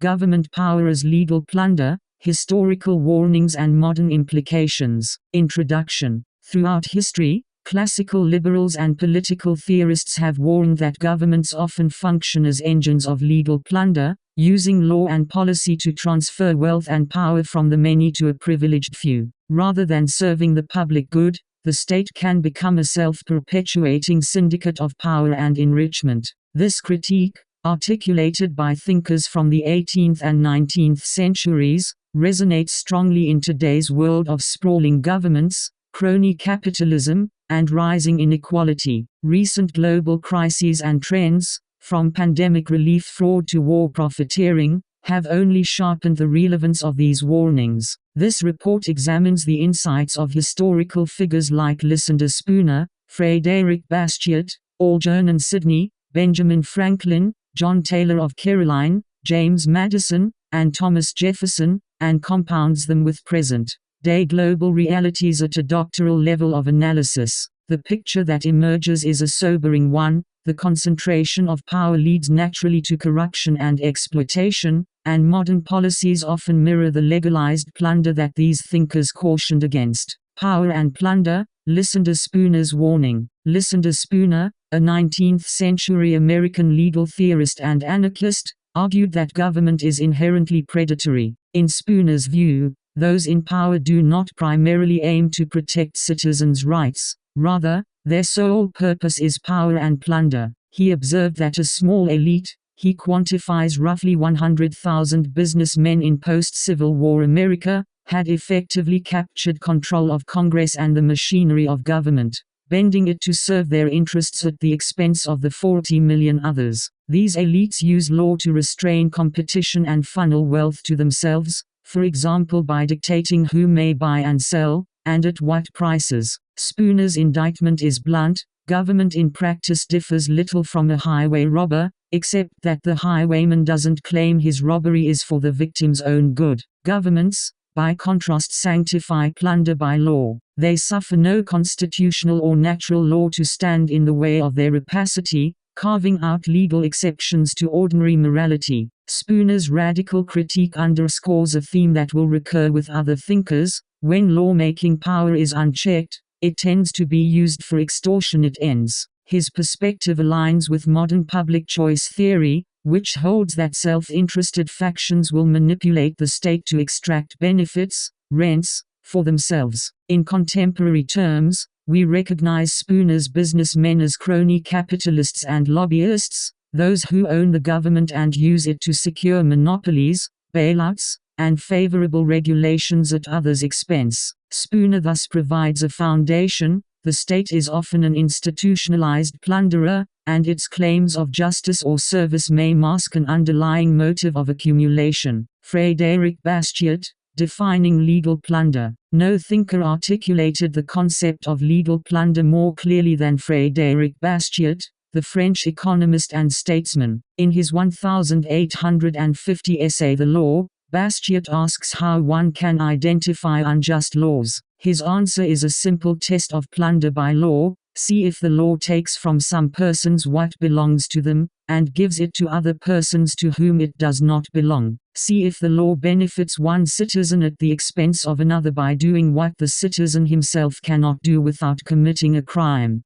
Government power as legal plunder, historical warnings and modern implications. Introduction. Throughout history, classical liberals and political theorists have warned that governments often function as engines of legal plunder, using law and policy to transfer wealth and power from the many to a privileged few. Rather than serving the public good, the state can become a self-perpetuating syndicate of power and enrichment. This critique, articulated by thinkers from the 18th and 19th centuries, resonates strongly in today's world of sprawling governments, crony capitalism, and rising inequality. Recent global crises and trends, from pandemic relief fraud to war profiteering, have only sharpened the relevance of these warnings. This report examines the insights of historical figures like Lysander Spooner, Frederick Bastiat, Algernon Sidney, Benjamin Franklin, John Taylor of Caroline, James Madison, and Thomas Jefferson, and compounds them with present-day global realities at a doctoral level of analysis. The picture that emerges is a sobering one. The concentration of power leads naturally to corruption and exploitation, and modern policies often mirror the legalized plunder that these thinkers cautioned against. Power and plunder, Lysander Spooner's warning. Lysander Spooner, a 19th-century American legal theorist and anarchist, argued that government is inherently predatory. In Spooner's view, those in power do not primarily aim to protect citizens' rights. Rather, their sole purpose is power and plunder. He observed that a small elite, he quantifies roughly 100,000 businessmen in post-Civil War America, had effectively captured control of Congress and the machinery of government, bending it to serve their interests at the expense of the 40 million others. These elites use law to restrain competition and funnel wealth to themselves, for example by dictating who may buy and sell, and at what prices. Spooner's indictment is blunt: government in practice differs little from a highway robber, except that the highwayman doesn't claim his robbery is for the victim's own good. Governments, by contrast, sanctify plunder by law. They suffer no constitutional or natural law to stand in the way of their rapacity, carving out legal exceptions to ordinary morality. Spooner's radical critique underscores a theme that will recur with other thinkers: when lawmaking power is unchecked, it tends to be used for extortionate ends. His perspective aligns with modern public choice theory, which holds that self-interested factions will manipulate the state to extract benefits, rents, for themselves. In contemporary terms, we recognize Spooner's businessmen as crony capitalists and lobbyists, those who own the government and use it to secure monopolies, bailouts, and favorable regulations at others' expense. Spooner thus provides a foundation: the state is often an institutionalized plunderer, and its claims of justice or service may mask an underlying motive of accumulation. Frederick Bastiat, defining legal plunder. No thinker articulated the concept of legal plunder more clearly than Frederick Bastiat, the French economist and statesman. In his 1850 essay The Law, Bastiat asks how one can identify unjust laws. His answer is a simple test of plunder by law: see if the law takes from some persons what belongs to them, and gives it to other persons to whom it does not belong. See if the law benefits one citizen at the expense of another by doing what the citizen himself cannot do without committing a crime.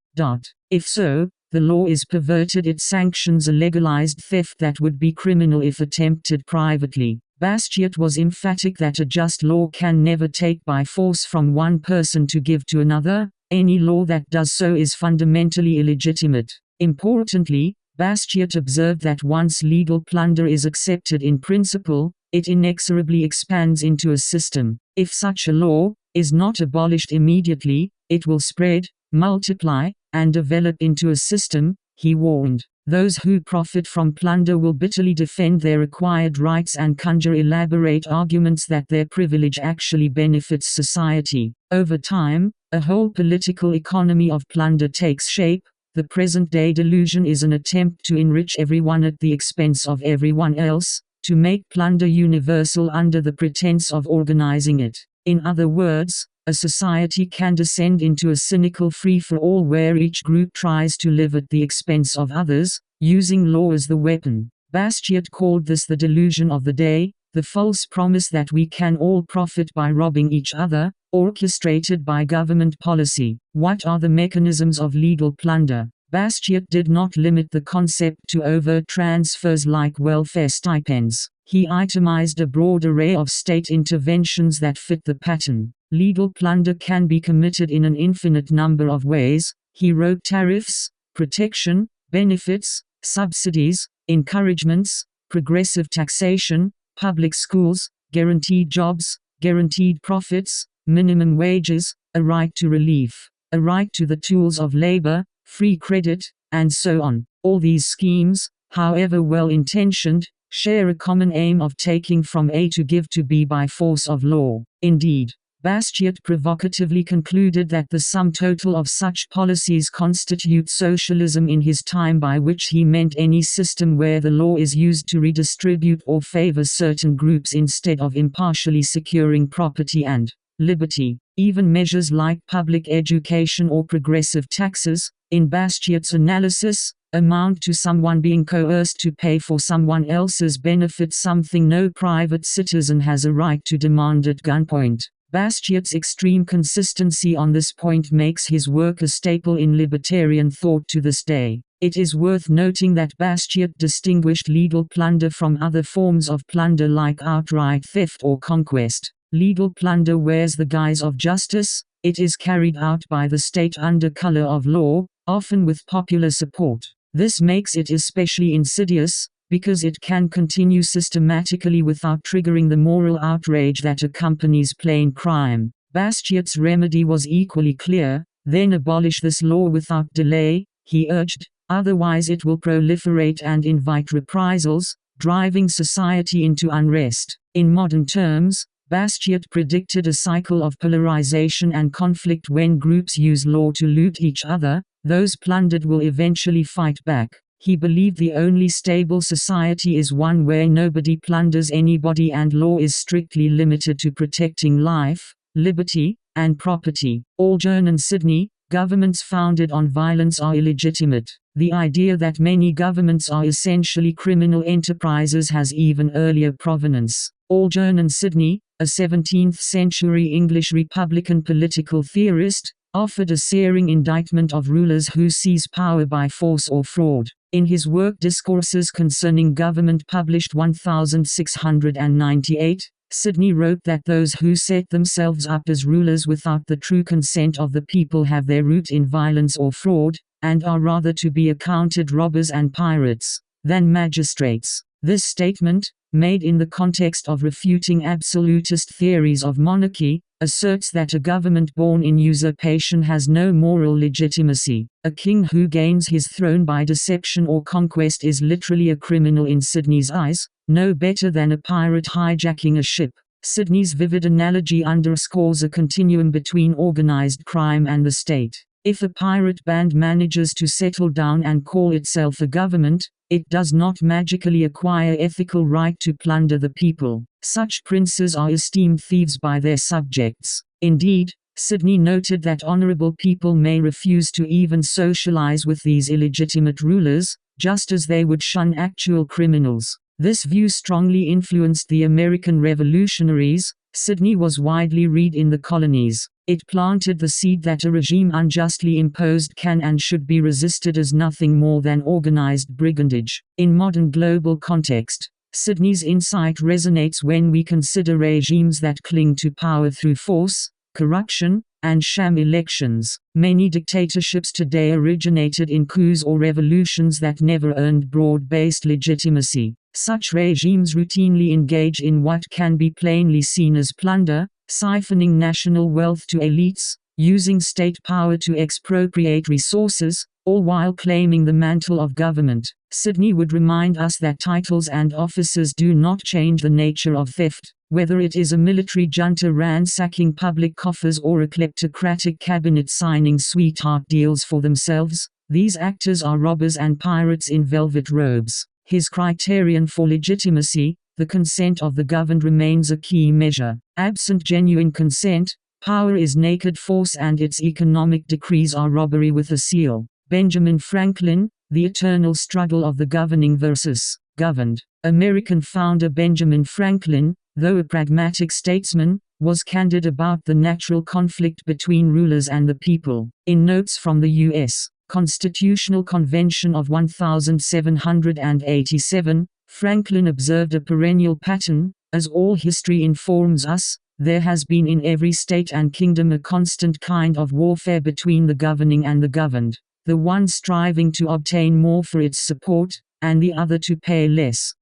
If so, the law is perverted. It sanctions a legalized theft that would be criminal if attempted privately. Bastiat was emphatic that a just law can never take by force from one person to give to another. Any law that does so is fundamentally illegitimate. Importantly, Bastiat observed that once legal plunder is accepted in principle, it inexorably expands into a system. If such a law is not abolished immediately, it will spread, multiply, and develop into a system, he warned. Those who profit from plunder will bitterly defend their acquired rights and conjure elaborate arguments that their privilege actually benefits society. Over time, a whole political economy of plunder takes shape. The present-day delusion is an attempt to enrich everyone at the expense of everyone else, to make plunder universal under the pretense of organizing it. In other words, a society can descend into a cynical free-for-all where each group tries to live at the expense of others, using law as the weapon. Bastiat called this the delusion of the day, the false promise that we can all profit by robbing each other, orchestrated by government policy. What are the mechanisms of legal plunder? Bastiat did not limit the concept to overt transfers like welfare stipends. He itemized a broad array of state interventions that fit the pattern. Legal plunder can be committed in an infinite number of ways. He wrote tariffs, protection, benefits, subsidies, encouragements, progressive taxation, public schools, guaranteed jobs, guaranteed profits, minimum wages, a right to relief, a right to the tools of labor, free credit, and so on. All these schemes, however well-intentioned, share a common aim of taking from A to give to B by force of law. Indeed, Bastiat provocatively concluded that the sum total of such policies constitute socialism in his time, by which he meant any system where the law is used to redistribute or favor certain groups instead of impartially securing property and liberty. Even measures like public education or progressive taxes, in Bastiat's analysis, amount to someone being coerced to pay for someone else's benefit, something no private citizen has a right to demand at gunpoint. Bastiat's extreme consistency on this point makes his work a staple in libertarian thought to this day. It is worth noting that Bastiat distinguished legal plunder from other forms of plunder like outright theft or conquest. Legal plunder wears the guise of justice. It is carried out by the state under color of law, often with popular support. This makes it especially insidious, because it can continue systematically without triggering the moral outrage that accompanies plain crime. Bastiat's remedy was equally clear: then abolish this law without delay, he urged, otherwise it will proliferate and invite reprisals, driving society into unrest. In modern terms, Bastiat predicted a cycle of polarization and conflict. When groups use law to loot each other, those plundered will eventually fight back. He believed the only stable society is one where nobody plunders anybody and law is strictly limited to protecting life, liberty, and property. Algernon Sidney, governments founded on violence are illegitimate. The idea that many governments are essentially criminal enterprises has even earlier provenance. Algernon Sidney, a 17th-century English Republican political theorist, offered a searing indictment of rulers who seize power by force or fraud. In his work Discourses Concerning Government, published 1698, Sidney wrote that those who set themselves up as rulers without the true consent of the people have their root in violence or fraud, and are rather to be accounted robbers and pirates than magistrates. This statement, made in the context of refuting absolutist theories of monarchy, asserts that a government born in usurpation has no moral legitimacy. A king who gains his throne by deception or conquest is literally a criminal in Sidney's eyes, no better than a pirate hijacking a ship. Sidney's vivid analogy underscores a continuum between organized crime and the state. If a pirate band manages to settle down and call itself a government, it does not magically acquire ethical right to plunder the people. Such princes are esteemed thieves by their subjects. Indeed, Sidney noted that honorable people may refuse to even socialize with these illegitimate rulers, just as they would shun actual criminals. This view strongly influenced the American revolutionaries. Sidney was widely read in the colonies. It planted the seed that a regime unjustly imposed can and should be resisted as nothing more than organized brigandage. In modern global context, Sidney's insight resonates when we consider regimes that cling to power through force, corruption, and sham elections. Many dictatorships today originated in coups or revolutions that never earned broad-based legitimacy. Such regimes routinely engage in what can be plainly seen as plunder, siphoning national wealth to elites, using state power to expropriate resources, all while claiming the mantle of government. Sidney would remind us that titles and offices do not change the nature of theft. Whether it is a military junta ransacking public coffers or a kleptocratic cabinet signing sweetheart deals for themselves, these actors are robbers and pirates in velvet robes. His criterion for legitimacy, the consent of the governed, remains a key measure. Absent genuine consent, power is naked force and its economic decrees are robbery with a seal. Benjamin Franklin, The Eternal Struggle of the Governing versus governed. American founder Benjamin Franklin, though a pragmatic statesman, was candid about the natural conflict between rulers and the people. In notes from the U.S. Constitutional Convention of 1787, Franklin observed a perennial pattern: as all history informs us, there has been in every state and kingdom a constant kind of warfare between the governing and the governed, the one striving to obtain more for its support, and the other to pay less.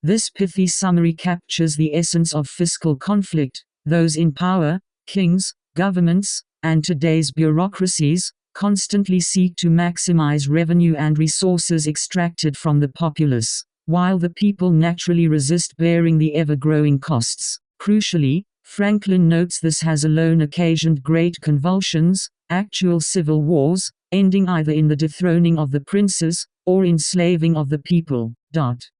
This pithy summary captures the essence of fiscal conflict. Those in power, kings, governments, and today's bureaucracies, constantly seek to maximize revenue and resources extracted from the populace, while the people naturally resist bearing the ever-growing costs. Crucially, Franklin notes this has alone occasioned great convulsions, actual civil wars, ending either in the dethroning of the princes, or enslaving of the people.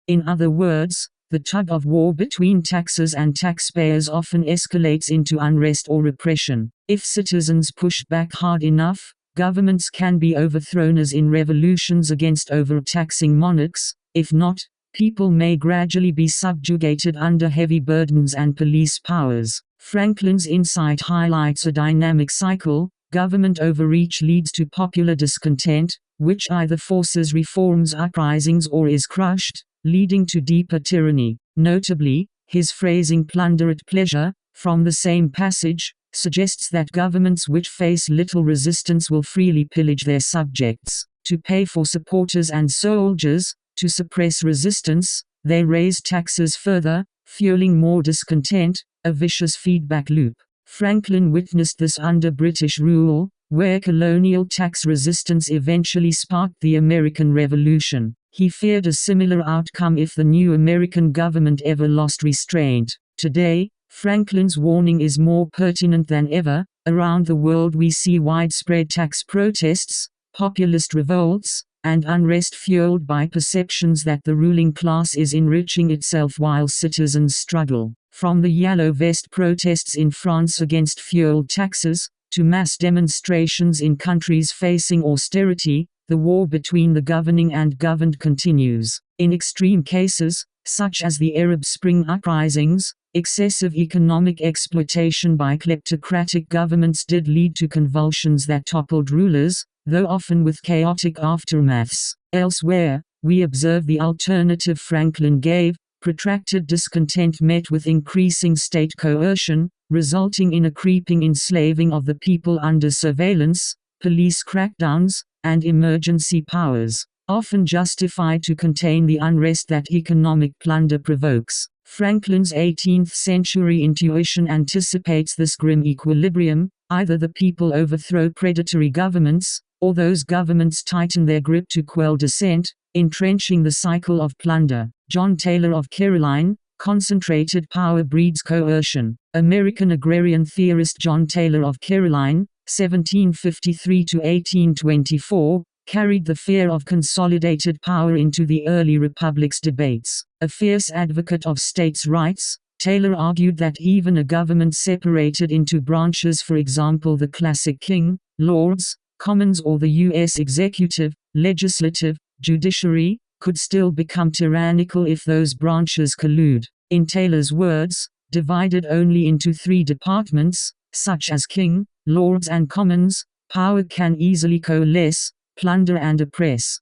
In other words, the tug of war between taxes and taxpayers often escalates into unrest or repression. If citizens push back hard enough, governments can be overthrown, as in revolutions against overtaxing monarchs. If not, people may gradually be subjugated under heavy burdens and police powers. Franklin's insight highlights a dynamic cycle. Government overreach leads to popular discontent, which either forces reforms, uprisings, or is crushed, leading to deeper tyranny. Notably, his phrasing "plunder at pleasure," from the same passage, suggests that governments which face little resistance will freely pillage their subjects. To pay for supporters and soldiers, to suppress resistance, they raise taxes further, fueling more discontent, a vicious feedback loop. Franklin witnessed this under British rule, where colonial tax resistance eventually sparked the American Revolution. He feared a similar outcome if the new American government ever lost restraint. Today, Franklin's warning is more pertinent than ever. Around the world we see widespread tax protests, populist revolts, and unrest fueled by perceptions that the ruling class is enriching itself while citizens struggle. From the Yellow Vest protests in France against fuel taxes, to mass demonstrations in countries facing austerity, the war between the governing and governed continues. In extreme cases, such as the Arab Spring uprisings, excessive economic exploitation by kleptocratic governments did lead to convulsions that toppled rulers, though often with chaotic aftermaths. Elsewhere, we observe the alternative Franklin gave: protracted discontent met with increasing state coercion, resulting in a creeping enslaving of the people under surveillance, police crackdowns, and emergency powers, often justified to contain the unrest that economic plunder provokes. Franklin's 18th-century intuition anticipates this grim equilibrium: either the people overthrow predatory governments, or those governments tighten their grip to quell dissent, entrenching the cycle of plunder. John Taylor of Caroline, "Concentrated power breeds coercion." American agrarian theorist John Taylor of Caroline, 1753–1824, carried the fear of consolidated power into the early republic's debates. A fierce advocate of states' rights, Taylor argued that even a government separated into branches, for example the classic king, lords, commons, or the U.S. executive, legislative, judiciary, could still become tyrannical if those branches collude. In Taylor's words, divided only into three departments, such as king, lords and commons, power can easily coalesce, plunder and oppress.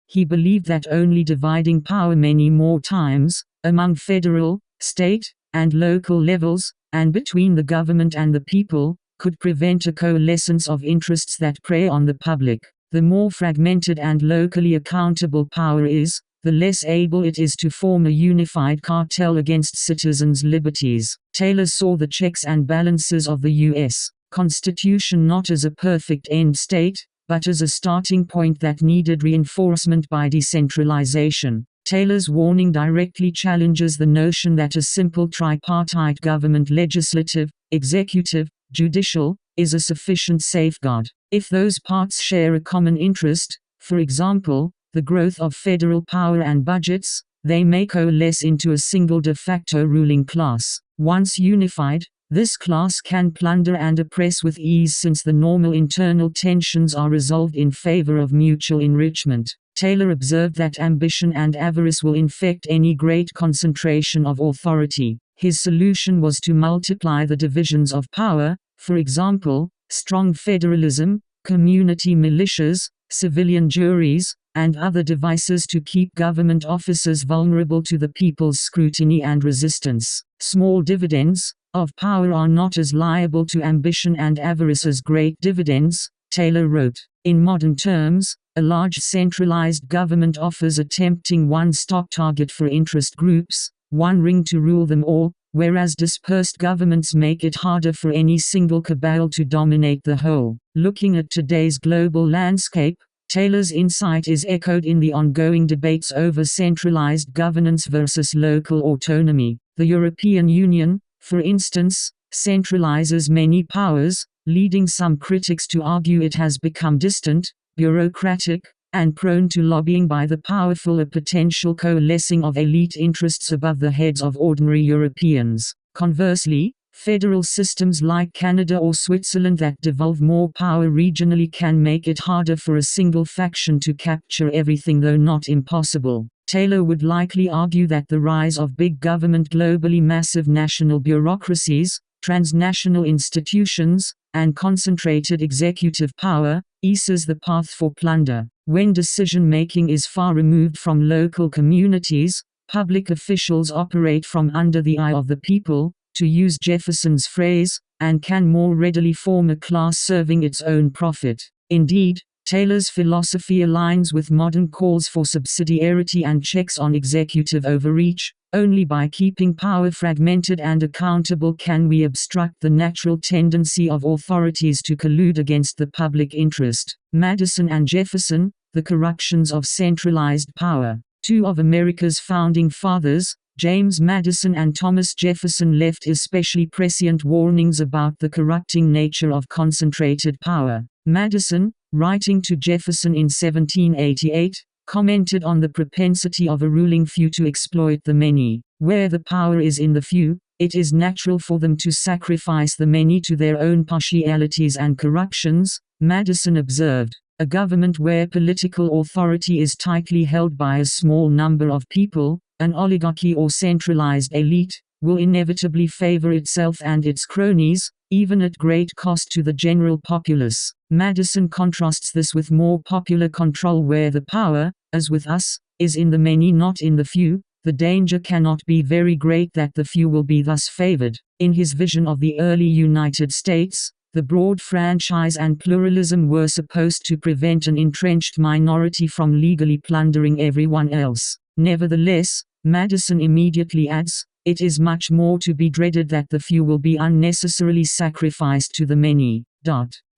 He believed that only dividing power many more times, among federal, state, and local levels, and between the government and the people, could prevent a coalescence of interests that prey on the public. The more fragmented and locally accountable power is, the less able it is to form a unified cartel against citizens' liberties. Taylor saw the checks and balances of the U.S. Constitution not as a perfect end state, but as a starting point that needed reinforcement by decentralization. Taylor's warning directly challenges the notion that a simple tripartite government, legislative, executive, judicial, is a sufficient safeguard. If those parts share a common interest, for example, the growth of federal power and budgets, they may coalesce into a single de facto ruling class. Once unified, this class can plunder and oppress with ease, since the normal internal tensions are resolved in favor of mutual enrichment. Taylor observed that ambition and avarice will infect any great concentration of authority. His solution was to multiply the divisions of power, for example, strong federalism, community militias, civilian juries, and other devices to keep government offices vulnerable to the people's scrutiny and resistance. Small dividends of power are not as liable to ambition and avarice as great dividends, Taylor wrote. In modern terms, a large centralized government offers a tempting one-stop target for interest groups, one ring to rule them all, whereas dispersed governments make it harder for any single cabal to dominate the whole. Looking at today's global landscape, Taylor's insight is echoed in the ongoing debates over centralized governance versus local autonomy. The European Union, for instance, centralizes many powers, leading some critics to argue it has become distant, bureaucratic, and prone to lobbying by the powerful, a potential coalescing of elite interests above the heads of ordinary Europeans. Conversely, federal systems like Canada or Switzerland that devolve more power regionally can make it harder for a single faction to capture everything, though not impossible. Taylor would likely argue that the rise of big government, globally massive national bureaucracies, transnational institutions, and concentrated executive power, eases the path for plunder. When decision-making is far removed from local communities, public officials operate from under the eye of the people, to use Jefferson's phrase, and can more readily form a class serving its own profit. Indeed, Taylor's philosophy aligns with modern calls for subsidiarity and checks on executive overreach. Only by keeping power fragmented and accountable can we obstruct the natural tendency of authorities to collude against the public interest. Madison and Jefferson, the corruptions of centralized power. Two of America's founding fathers, James Madison and Thomas Jefferson, left especially prescient warnings about the corrupting nature of concentrated power. Madison, writing to Jefferson in 1788, commented on the propensity of a ruling few to exploit the many. Where the power is in the few, it is natural for them to sacrifice the many to their own partialities and corruptions, Madison observed. A government where political authority is tightly held by a small number of people, an oligarchy or centralized elite, will inevitably favor itself and its cronies, even at great cost to the general populace. Madison contrasts this with more popular control where the power, as with us, is in the many not in the few. The danger cannot be very great that the few will be thus favored. In his vision of the early United States, the broad franchise and pluralism were supposed to prevent an entrenched minority from legally plundering everyone else. Nevertheless, Madison immediately adds, it is much more to be dreaded that the few will be unnecessarily sacrificed to the many.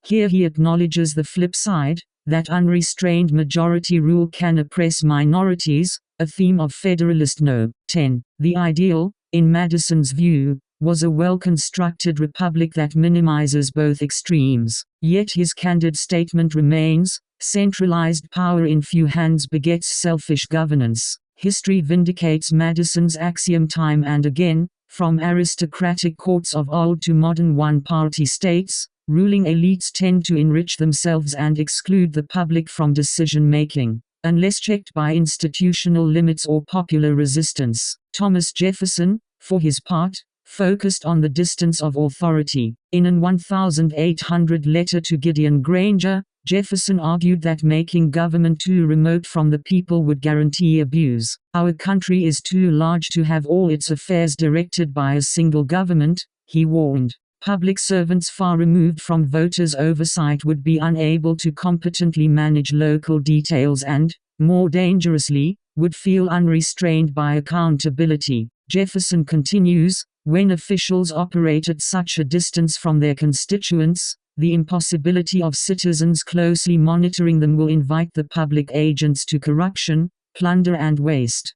Here he acknowledges the flip side, that unrestrained majority rule can oppress minorities, a theme of Federalist No. 10. The ideal, in Madison's view, was a well-constructed republic that minimizes both extremes. Yet his candid statement remains, centralized power in few hands begets selfish governance. History vindicates Madison's axiom time and again, from aristocratic courts of old to modern one-party states. Ruling elites tend to enrich themselves and exclude the public from decision-making, unless checked by institutional limits or popular resistance. Thomas Jefferson, for his part, focused on the distance of authority. In an 1800 letter to Gideon Granger, Jefferson argued that making government too remote from the people would guarantee abuse. Our country is too large to have all its affairs directed by a single government, he warned. Public servants far removed from voters' oversight would be unable to competently manage local details and, more dangerously, would feel unrestrained by accountability. Jefferson continues, when officials operate at such a distance from their constituents, the impossibility of citizens closely monitoring them will invite the public agents to corruption, plunder and waste.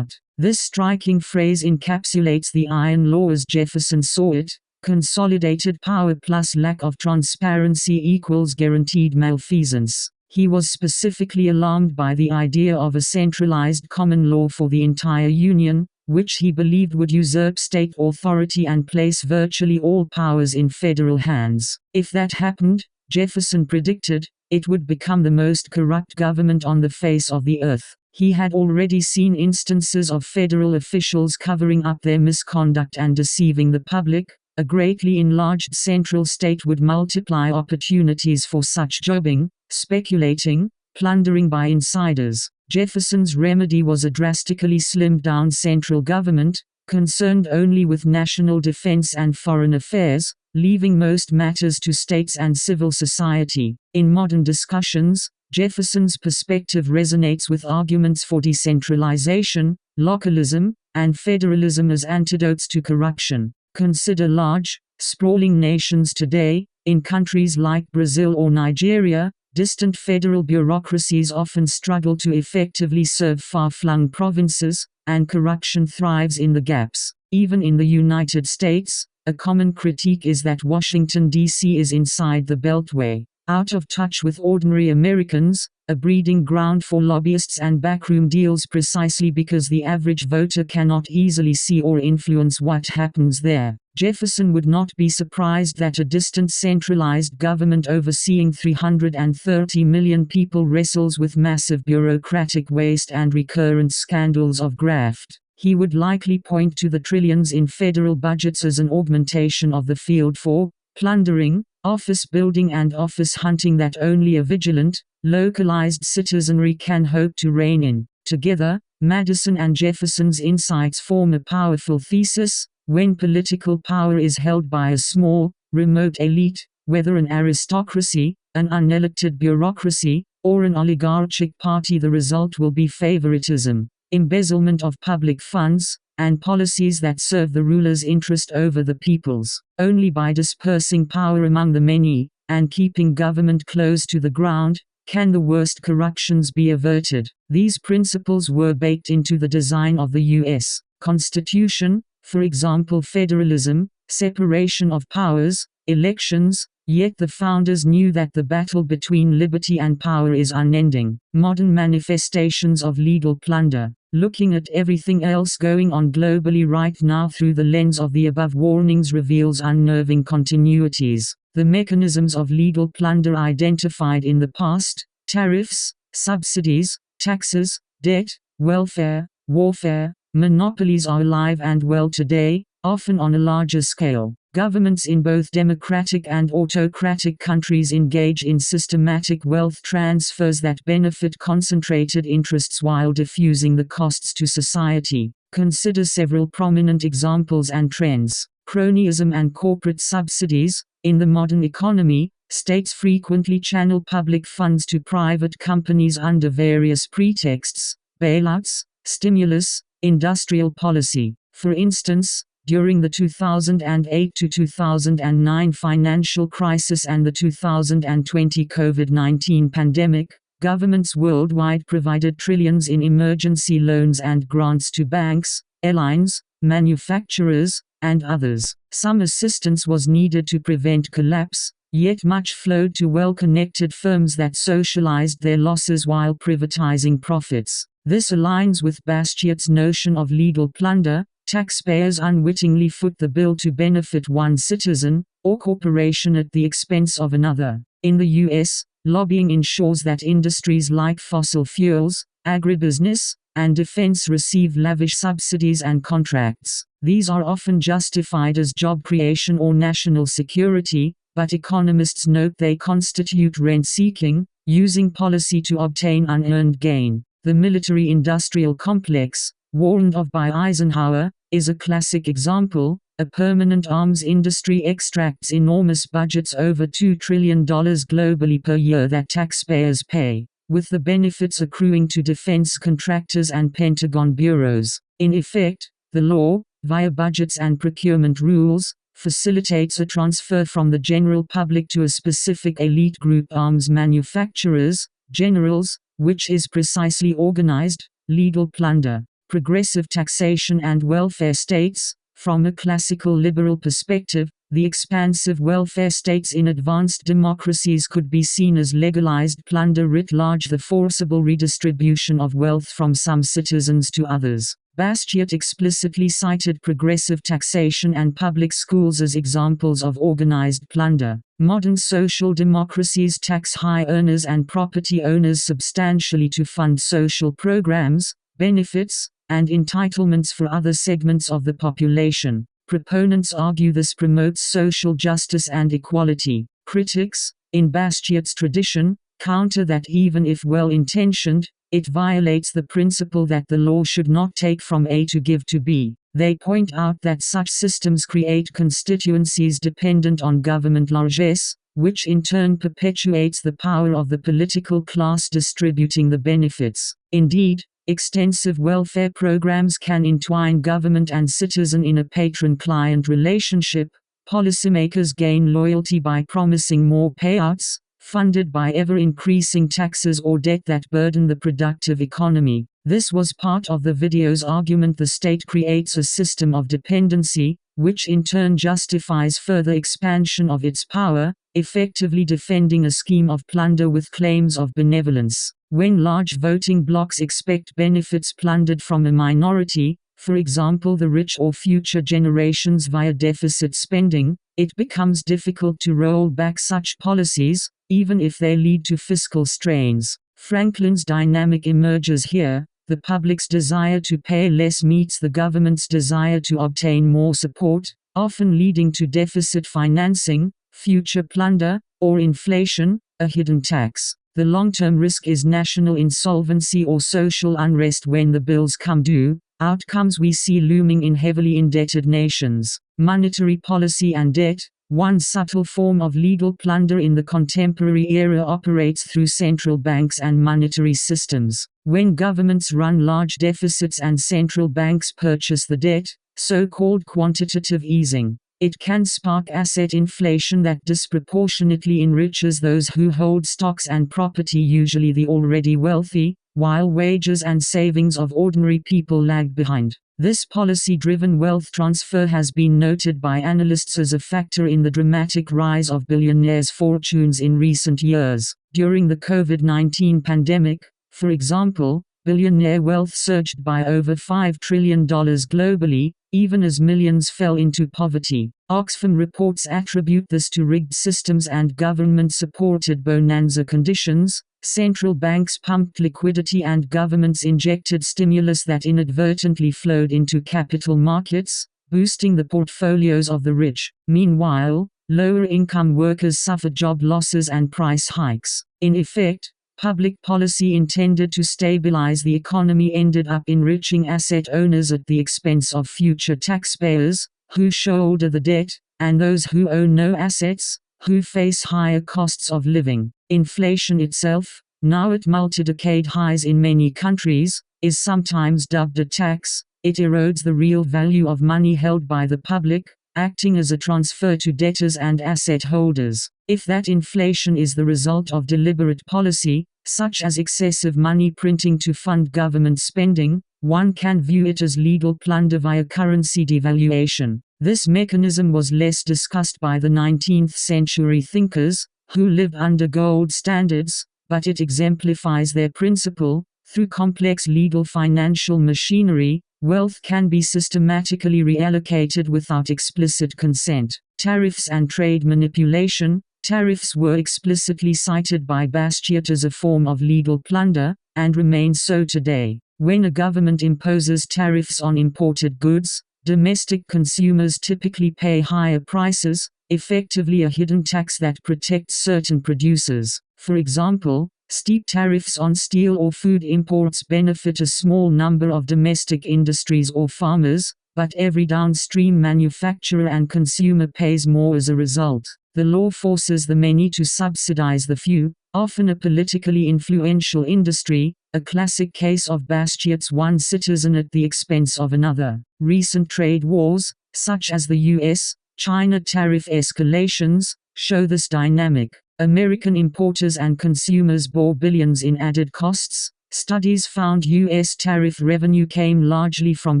This striking phrase encapsulates the iron law as Jefferson saw it. Consolidated power plus lack of transparency equals guaranteed malfeasance. He was specifically alarmed by the idea of a centralized common law for the entire Union, which he believed would usurp state authority and place virtually all powers in federal hands. If that happened, Jefferson predicted, it would become the most corrupt government on the face of the earth. He had already seen instances of federal officials covering up their misconduct and deceiving the public. A greatly enlarged central state would multiply opportunities for such jobbing, speculating, plundering by insiders. Jefferson's remedy was a drastically slimmed-down central government, concerned only with national defense and foreign affairs, leaving most matters to states and civil society. In modern discussions, Jefferson's perspective resonates with arguments for decentralization, localism, and federalism as antidotes to corruption. Consider large, sprawling nations today. In countries like Brazil or Nigeria, distant federal bureaucracies often struggle to effectively serve far-flung provinces, and corruption thrives in the gaps. Even in the United States, a common critique is that Washington, D.C. is inside the Beltway, out of touch with ordinary Americans, a breeding ground for lobbyists and backroom deals precisely because the average voter cannot easily see or influence what happens there. Jefferson would not be surprised that a distant centralized government overseeing 330 million people wrestles with massive bureaucratic waste and recurrent scandals of graft. He would likely point to the trillions in federal budgets as an augmentation of the field for plundering, office building and office hunting that only a vigilant, localized citizenry can hope to rein in. Together, Madison and Jefferson's insights form a powerful thesis. When political power is held by a small, remote elite, whether an aristocracy, an unelected bureaucracy, or an oligarchic party, the result will be favoritism, embezzlement of public funds, and policies that serve the ruler's interest over the people's. Only by dispersing power among the many, and keeping government close to the ground, can the worst corruptions be averted. These principles were baked into the design of the U.S. Constitution, for example federalism, separation of powers, elections, yet the founders knew that the battle between liberty and power is unending. Modern manifestations of legal plunder. Looking at everything else going on globally right now through the lens of the above warnings reveals unnerving continuities. The mechanisms of legal plunder identified in the past, tariffs, subsidies, taxes, debt, welfare, warfare, monopolies are alive and well today, often on a larger scale. Governments in both democratic and autocratic countries engage in systematic wealth transfers that benefit concentrated interests while diffusing the costs to society. Consider several prominent examples and trends. Cronyism and corporate subsidies. In the modern economy, states frequently channel public funds to private companies under various pretexts: bailouts, stimulus, industrial policy. For instance, during the 2008 to 2009 financial crisis and the 2020 COVID-19 pandemic, governments worldwide provided trillions in emergency loans and grants to banks, airlines, manufacturers, and others. Some assistance was needed to prevent collapse, yet much flowed to well-connected firms that socialized their losses while privatizing profits. This aligns with Bastiat's notion of legal plunder. Taxpayers unwittingly foot the bill to benefit one citizen, or corporation at the expense of another. In the U.S., lobbying ensures that industries like fossil fuels, agribusiness, and defense receive lavish subsidies and contracts. These are often justified as job creation or national security, but economists note they constitute rent-seeking, using policy to obtain unearned gain. The military-industrial complex, warned of by Eisenhower, is a classic example. A permanent arms industry extracts enormous budgets over $2 trillion globally per year that taxpayers pay, with the benefits accruing to defense contractors and Pentagon bureaus. In effect, the law, via budgets and procurement rules, facilitates a transfer from the general public to a specific elite group: arms manufacturers, generals, which is precisely organized, legal plunder. Progressive taxation and welfare states. From a classical liberal perspective, the expansive welfare states in advanced democracies could be seen as legalized plunder writ large, the forcible redistribution of wealth from some citizens to others. Bastiat explicitly cited progressive taxation and public schools as examples of organized plunder. Modern social democracies tax high earners and property owners substantially to fund social programs, benefits, and entitlements for other segments of the population. Proponents argue this promotes social justice and equality. Critics, in Bastiat's tradition, counter that even if well-intentioned, it violates the principle that the law should not take from A to give to B. They point out that such systems create constituencies dependent on government largesse, which in turn perpetuates the power of the political class distributing the benefits. Indeed, extensive welfare programs can entwine government and citizen in a patron-client relationship. Policymakers gain loyalty by promising more payouts, funded by ever-increasing taxes or debt that burden the productive economy. This was part of the video's argument. The state creates a system of dependency, which in turn justifies further expansion of its power, effectively defending a scheme of plunder with claims of benevolence. When large voting blocs expect benefits plundered from a minority, for example the rich or future generations via deficit spending, it becomes difficult to roll back such policies, even if they lead to fiscal strains. Franklin's dynamic emerges here. The public's desire to pay less meets the government's desire to obtain more support, often leading to deficit financing, future plunder, or inflation, a hidden tax. The long-term risk is national insolvency or social unrest when the bills come due, outcomes we see looming in heavily indebted nations. Monetary policy and debt. One subtle form of legal plunder in the contemporary era operates through central banks and monetary systems. When governments run large deficits and central banks purchase the debt, so-called quantitative easing, it can spark asset inflation that disproportionately enriches those who hold stocks and property, usually the already wealthy, while wages and savings of ordinary people lag behind. This policy-driven wealth transfer has been noted by analysts as a factor in the dramatic rise of billionaires' fortunes in recent years. During the COVID-19 pandemic, for example, billionaire wealth surged by over $5 trillion globally, even as millions fell into poverty. Oxfam reports attribute this to rigged systems and government-supported bonanza conditions. Central banks pumped liquidity and governments injected stimulus that inadvertently flowed into capital markets, boosting the portfolios of the rich. Meanwhile, lower-income workers suffered job losses and price hikes. In effect, public policy intended to stabilize the economy ended up enriching asset owners at the expense of future taxpayers, who shoulder the debt, and those who own no assets, who face higher costs of living. Inflation itself, now at multi-decade highs in many countries, is sometimes dubbed a tax. It erodes the real value of money held by the public, acting as a transfer to debtors and asset holders. If that inflation is the result of deliberate policy, such as excessive money printing to fund government spending, one can view it as legal plunder via currency devaluation. This mechanism was less discussed by the 19th century thinkers, who lived under gold standards, but it exemplifies their principle. Through complex legal financial machinery, wealth can be systematically reallocated without explicit consent. Tariffs and trade manipulation. Tariffs were explicitly cited by Bastiat as a form of legal plunder, and remain so today. When a government imposes tariffs on imported goods, domestic consumers typically pay higher prices, effectively a hidden tax that protects certain producers. For example, steep tariffs on steel or food imports benefit a small number of domestic industries or farmers, but every downstream manufacturer and consumer pays more as a result. The law forces the many to subsidize the few, often a politically influential industry, a classic case of Bastiat's one citizen at the expense of another. Recent trade wars, such as the US-China tariff escalations, show this dynamic. American importers and consumers bore billions in added costs. Studies found US tariff revenue came largely from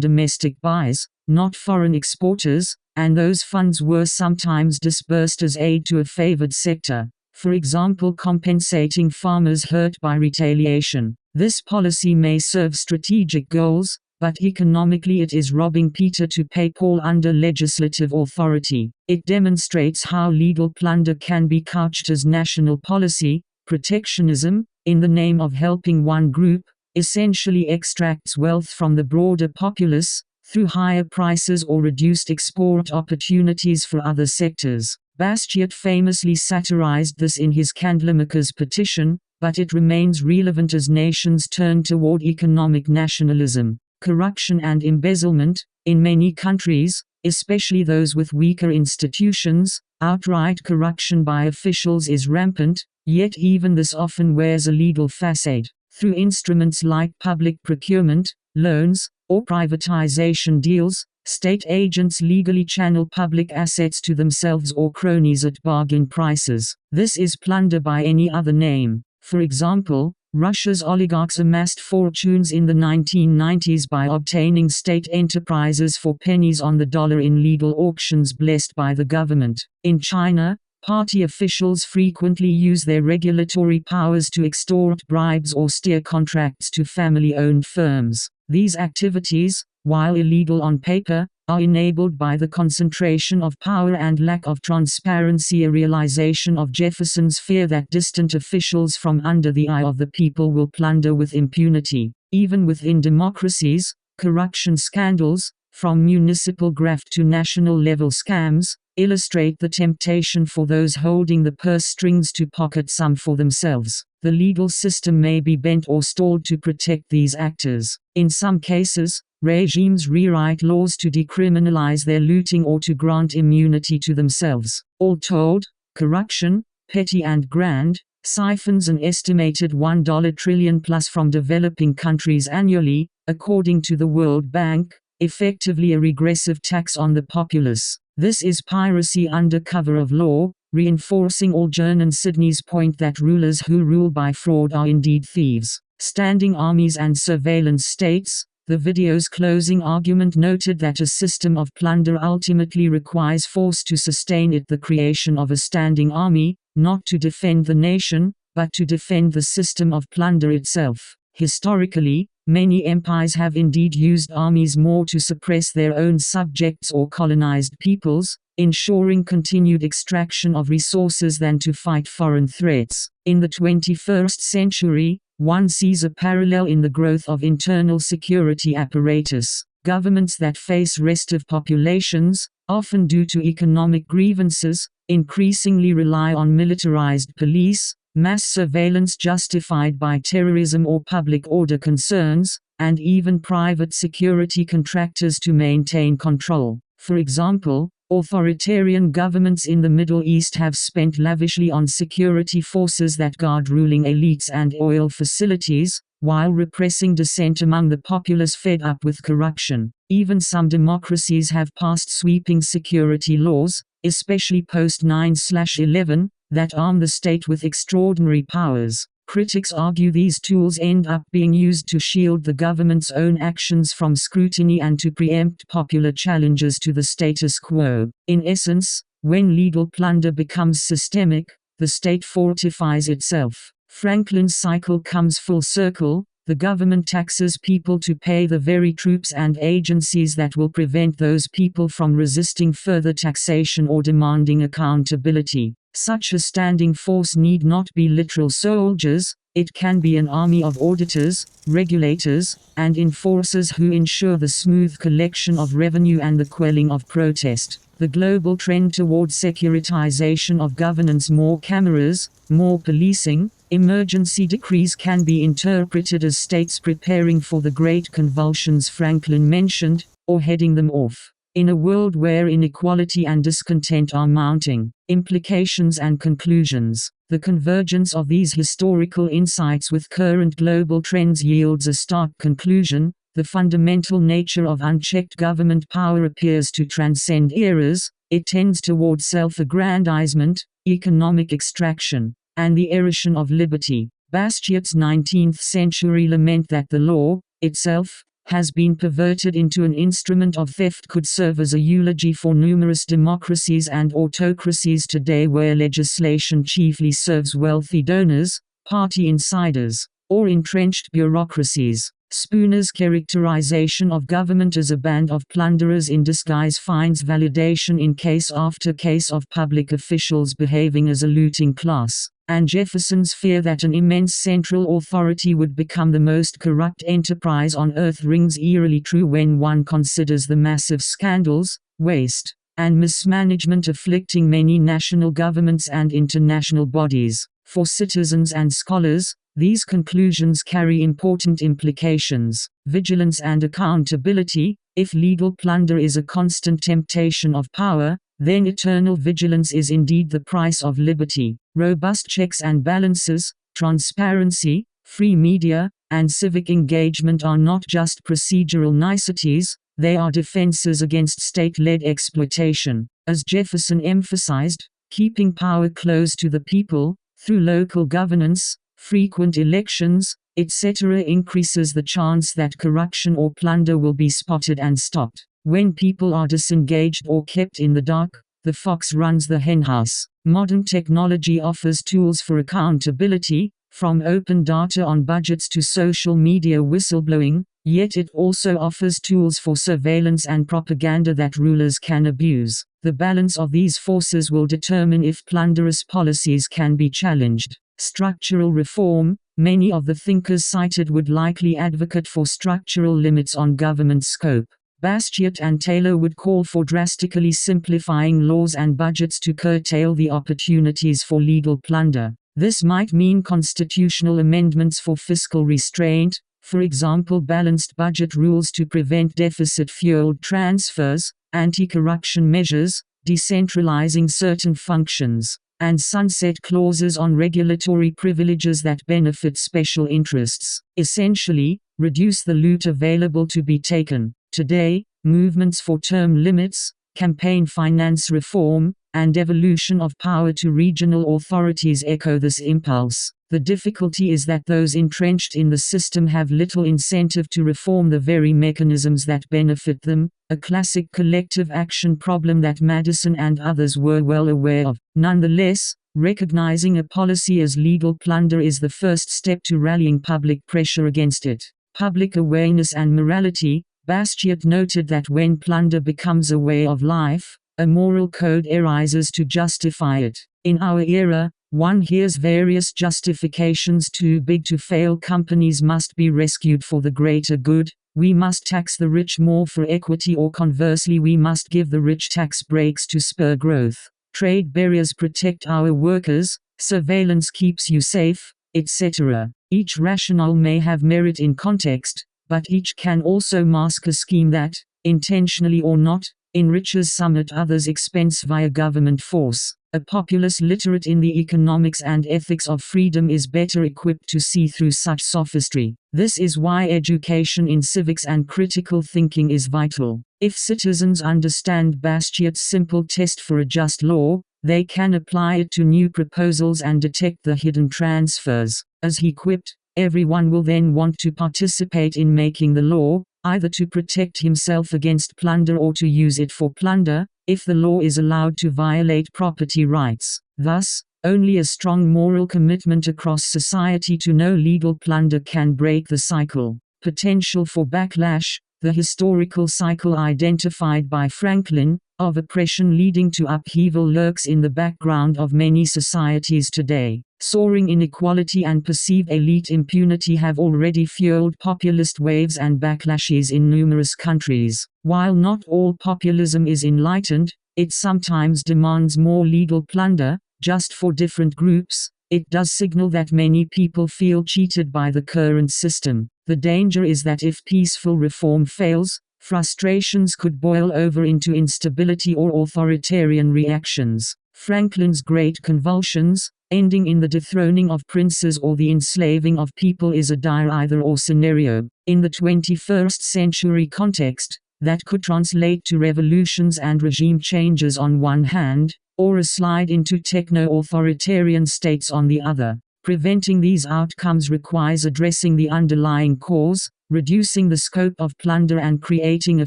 domestic buys, not foreign exporters, and those funds were sometimes disbursed as aid to a favored sector, for example compensating farmers hurt by retaliation. This policy may serve strategic goals, but economically it is robbing Peter to pay Paul under legislative authority. It demonstrates how legal plunder can be couched as national policy. Protectionism, in the name of helping one group, essentially extracts wealth from the broader populace, through higher prices or reduced export opportunities for other sectors. Bastiat famously satirized this in his Candlemakers petition, but it remains relevant as nations turn toward economic nationalism. Corruption and embezzlement, in many countries, especially those with weaker institutions, outright corruption by officials is rampant, yet even this often wears a legal facade. Through instruments like public procurement, loans, or privatization deals, state agents legally channel public assets to themselves or cronies at bargain prices. This is plunder by any other name. For example, Russia's oligarchs amassed fortunes in the 1990s by obtaining state enterprises for pennies on the dollar in legal auctions blessed by the government. In China, party officials frequently use their regulatory powers to extort bribes or steer contracts to family-owned firms. These activities, while illegal on paper, are enabled by the concentration of power and lack of transparency, a realization of Jefferson's fear that distant officials from under the eye of the people will plunder with impunity. Even within democracies, corruption scandals, from municipal graft to national-level scams, illustrate the temptation for those holding the purse strings to pocket some for themselves. The legal system may be bent or stalled to protect these actors. In some cases, regimes rewrite laws to decriminalize their looting or to grant immunity to themselves. All told, corruption, petty and grand, siphons an estimated $1 trillion plus from developing countries annually, according to the World Bank, effectively a regressive tax on the populace. This is piracy under cover of law, reinforcing Algernon Sidney's point that rulers who rule by fraud are indeed thieves. Standing armies and surveillance states. The video's closing argument noted that a system of plunder ultimately requires force to sustain it, the creation of a standing army, not to defend the nation, but to defend the system of plunder itself. Historically, many empires have indeed used armies more to suppress their own subjects or colonized peoples, ensuring continued extraction of resources than to fight foreign threats. In the 21st century, one sees a parallel in the growth of internal security apparatus. Governments that face restive populations, often due to economic grievances, increasingly rely on militarized police, mass surveillance justified by terrorism or public order concerns, and even private security contractors to maintain control. For example, authoritarian governments in the Middle East have spent lavishly on security forces that guard ruling elites and oil facilities, while repressing dissent among the populace fed up with corruption. Even some democracies have passed sweeping security laws, especially post 9/11, that arm the state with extraordinary powers. Critics argue these tools end up being used to shield the government's own actions from scrutiny and to preempt popular challenges to the status quo. In essence, when legal plunder becomes systemic, the state fortifies itself. Franklin's cycle comes full circle. The government taxes people to pay the very troops and agencies that will prevent those people from resisting further taxation or demanding accountability. Such a standing force need not be literal soldiers, it can be an army of auditors, regulators, and enforcers who ensure the smooth collection of revenue and the quelling of protest. The global trend toward securitization of governance, more cameras, more policing, emergency decrees can be interpreted as states preparing for the great convulsions Franklin mentioned, or heading them off. In a world where inequality and discontent are mounting, implications and conclusions, the convergence of these historical insights with current global trends yields a stark conclusion: the fundamental nature of unchecked government power appears to transcend eras. It tends toward self-aggrandizement, economic extraction, and the erosion of liberty. Bastiat's 19th-century lament that the law, itself, has been perverted into an instrument of theft could serve as a eulogy for numerous democracies and autocracies today, where legislation chiefly serves wealthy donors, party insiders, or entrenched bureaucracies. Spooner's characterization of government as a band of plunderers in disguise finds validation in case after case of public officials behaving as a looting class, and Jefferson's fear that an immense central authority would become the most corrupt enterprise on earth rings eerily true when one considers the massive scandals, waste, and mismanagement afflicting many national governments and international bodies. For citizens and scholars, these conclusions carry important implications. Vigilance and accountability. If legal plunder is a constant temptation of power, then eternal vigilance is indeed the price of liberty. Robust checks and balances, transparency, free media, and civic engagement are not just procedural niceties, they are defenses against state-led exploitation. As Jefferson emphasized, keeping power close to the people, through local governance, frequent elections, etc., increases the chance that corruption or plunder will be spotted and stopped. When people are disengaged or kept in the dark, the fox runs the henhouse. Modern technology offers tools for accountability, from open data on budgets to social media whistleblowing, yet it also offers tools for surveillance and propaganda that rulers can abuse. The balance of these forces will determine if plunderous policies can be challenged. Structural reform. Many of the thinkers cited would likely advocate for structural limits on government scope. Bastiat and Taylor would call for drastically simplifying laws and budgets to curtail the opportunities for legal plunder. This might mean constitutional amendments for fiscal restraint, for example balanced budget rules to prevent deficit-fueled transfers, anti-corruption measures, decentralizing certain functions, and sunset clauses on regulatory privileges that benefit special interests. Essentially, reduce the loot available to be taken. Today, movements for term limits, campaign finance reform, and devolution of power to regional authorities echo this impulse. The difficulty is that those entrenched in the system have little incentive to reform the very mechanisms that benefit them, a classic collective action problem that Madison and others were well aware of. Nonetheless, recognizing a policy as legal plunder is the first step to rallying public pressure against it. Public awareness and morality. Bastiat noted that when plunder becomes a way of life, a moral code arises to justify it. In our era, one hears various justifications: too big to fail, companies must be rescued for the greater good, we must tax the rich more for equity, or conversely we must give the rich tax breaks to spur growth. Trade barriers protect our workers, surveillance keeps you safe, etc. Each rationale may have merit in context, but each can also mask a scheme that, intentionally or not, enriches some at others' expense via government force. A populace literate in the economics and ethics of freedom is better equipped to see through such sophistry. This is why education in civics and critical thinking is vital. If citizens understand Bastiat's simple test for a just law, they can apply it to new proposals and detect the hidden transfers. As he quipped, everyone will then want to participate in making the law, either to protect himself against plunder or to use it for plunder, if the law is allowed to violate property rights. Thus, only a strong moral commitment across society to no legal plunder can break the cycle. Potential for backlash. The historical cycle identified by Franklin, of oppression leading to upheaval, lurks in the background of many societies today. Soaring inequality and perceived elite impunity have already fueled populist waves and backlashes in numerous countries. While not all populism is enlightened, it sometimes demands more legal plunder, just for different groups. It does signal that many people feel cheated by the current system. The danger is that if peaceful reform fails, frustrations could boil over into instability or authoritarian reactions. Franklin's great convulsions, ending in the dethroning of princes or the enslaving of people, is a dire either-or scenario. In the 21st century context, that could translate to revolutions and regime changes on one hand, or a slide into techno-authoritarian states on the other. Preventing these outcomes requires addressing the underlying cause, reducing the scope of plunder, and creating a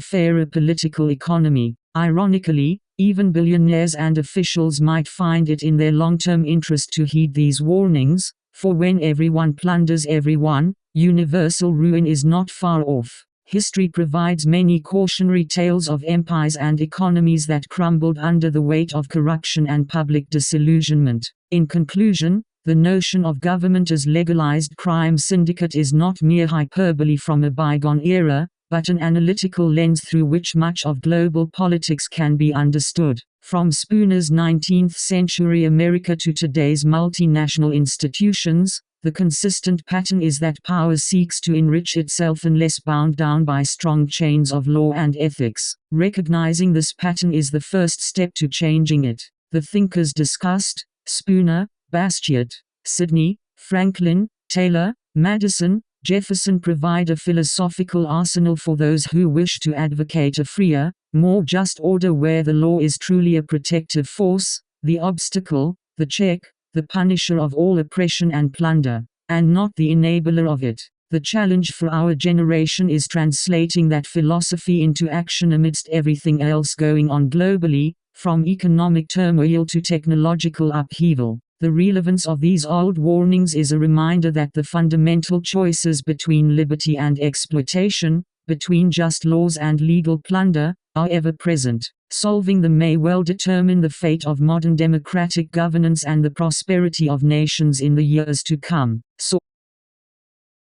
fairer political economy. Ironically, even billionaires and officials might find it in their long-term interest to heed these warnings, for when everyone plunders everyone, Universal ruin is not far off. History provides many cautionary tales of empires and economies that crumbled under the weight of corruption and public disillusionment. In conclusion, the notion of government as legalized crime syndicate is not mere hyperbole from a bygone era, but an analytical lens through which much of global politics can be understood. From Spooner's 19th-century America to today's multinational institutions, the consistent pattern is that power seeks to enrich itself unless bound down by strong chains of law and ethics. Recognizing this pattern is the first step to changing it. The thinkers discussed: Spooner, Bastiat, Sidney, Franklin, Taylor, Madison, Jefferson provide a philosophical arsenal for those who wish to advocate a freer, more just order where the law is truly a protective force, the obstacle, the check, the punisher of all oppression and plunder, and not the enabler of it. The challenge for our generation is translating that philosophy into action amidst everything else going on globally, from economic turmoil to technological upheaval. The relevance of these old warnings is a reminder that the fundamental choices between liberty and exploitation, between just laws and legal plunder, are ever present. Solving them may well determine the fate of modern democratic governance and the prosperity of nations in the years to come.